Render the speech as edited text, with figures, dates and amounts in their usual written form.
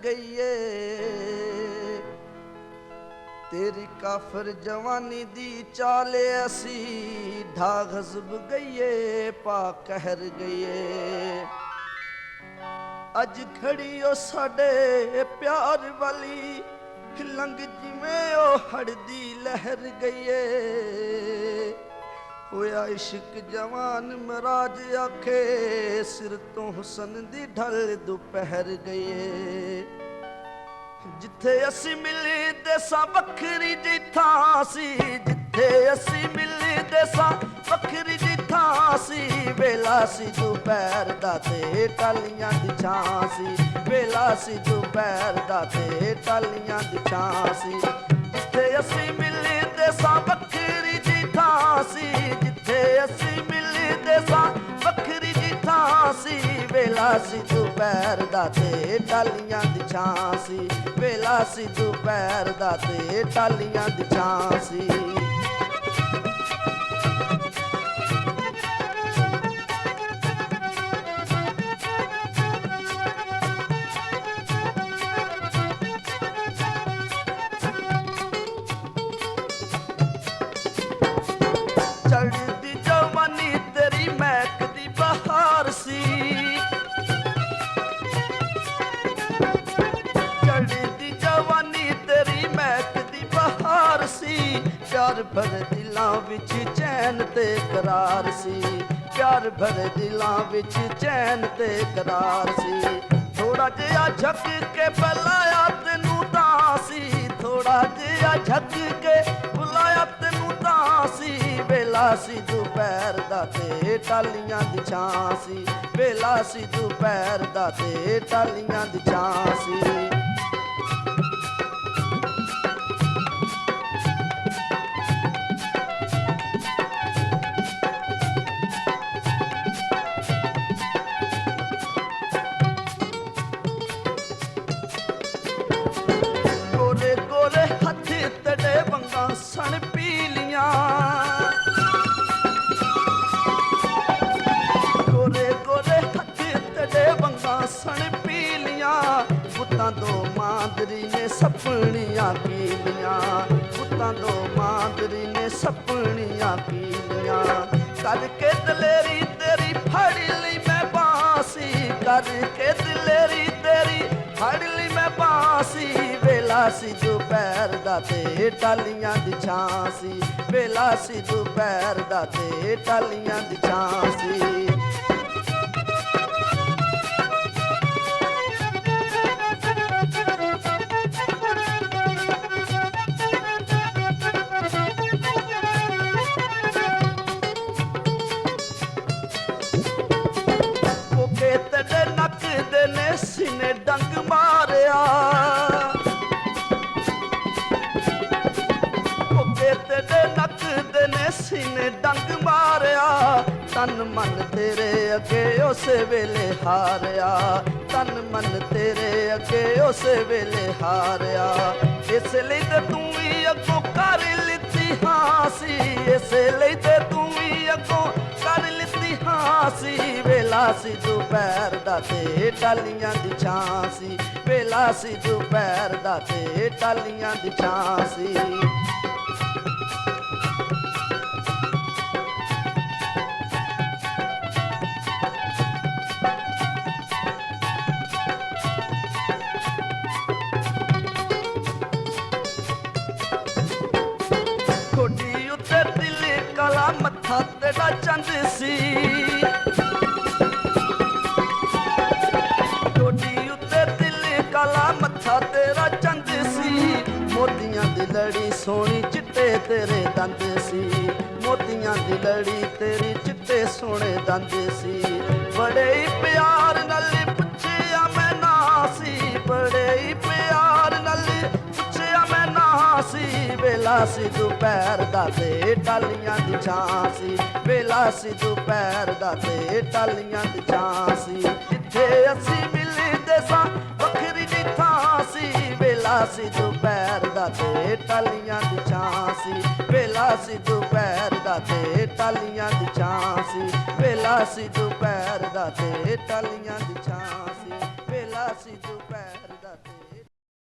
गईए। तेरी काफिर जवानी दी चाले असी ढा गज़ब गईए पा कहर गईए। अज खड़ी ओ साडे प्यार वाली लंघ जिवें ओ हड़दी लहर गईए। होया इश्क जवान मराज आखे सिर तो हुसन दी ढल दोपहर गईए। जिथे असी मिलदे सां बखरी जी थां सी, जिथे असी मिलदे सां बखरी जी थां सी। वेला सी दोपहर दा ते टालियां दी छां सी, वेला सी दोपहर दा ते टालियां दी छां सी। जिथे असी मिलदे सां बखरी जी थां सी, जिथे असी मिलदे सां बखरी जी थां सी। वेला सी दोपहर दा ते टालियां दी छां सी, वेला सी दोपहर दा ते टालियां दी छां सी। चढ़दी जवानी तेरी महकदी बहार सी, चढ़दी जवानी तेरी महकदी बहार सी। प्यार भरे दिलां विच चैन ते करार सी, प्यार भरे दिलां विच चैन ते करार सी। थोड़ा जिहा झक के बुलाया तेनू तां सी, थोड़ा जिहा झक के बुलाया तेनू तां सी। वेला सी दोपहर दा ते टालियां दी छां सी, वेला सी दोपहर दा ते टालियां दी छां सी। गोरे गोरे हथ तड़े वंगा सन पीलियां, गोरे गोरे हथ तड़े वंगा सन पीलियां। पुत्तां दो मांदरी ने सपनियां कीलियां, पुत्तां दो मांदरी ने सपनियां कीलियां। करके दलेरी तेरी फड़ ली मैं बांसी, करके दलेरी तेरी फड़ ली मैं बांसी। वेला सी दोपहर दा ते टालियां दी छां सी, वेला सी दोपहर दा ते टालियां दी छां सी। कोके तेरे नक दे ने सीने डंग मारिया, कोके तेरे नक दे ने सीने डंग मारिया। तन मन तेरे अगे उस वेले हारिया, तन मन तेरे अगे उस वेले हारिया। इसलिए ते तू ही अगों कर लित्ती हासी, इसलिए ते तू ही अगों कर लित्ती हासी। वेला सी दोपहर दा ते टालियां दी छां सी, वेला सी दोपहर दा ते टालियां दी छां सी। कोडी उत्ते दिल काला मत्था तेरा चंद सी, कोडी उत्ते दिल काला मत्था तेरा चंद सी। मोतियां दी लड़ी सोनी चिट्टे तेरे दंद सी, मोतियां दी लड़ी तेरी चिट्टे सोने दंद सी। बड़े ही प्यार नाल पुछया मैं ना सी, बड़े ही प्यार नाल पुछया मैं ना सी। वेला सी दोपहर दा ते टालियां दी छां सी, वेला सी दोपहर दा ते टालियां दी छां सी। जिथे असी मिलदे सां बखरी जी थां सी। वेला सी दोपहर दा ते टालियां दी छां सी, वेला सी दोपहर दा ते टालियां दी छां सी। वेला सी दोपहर दा ते टालियां दी छां सी, वेला सी दोपहर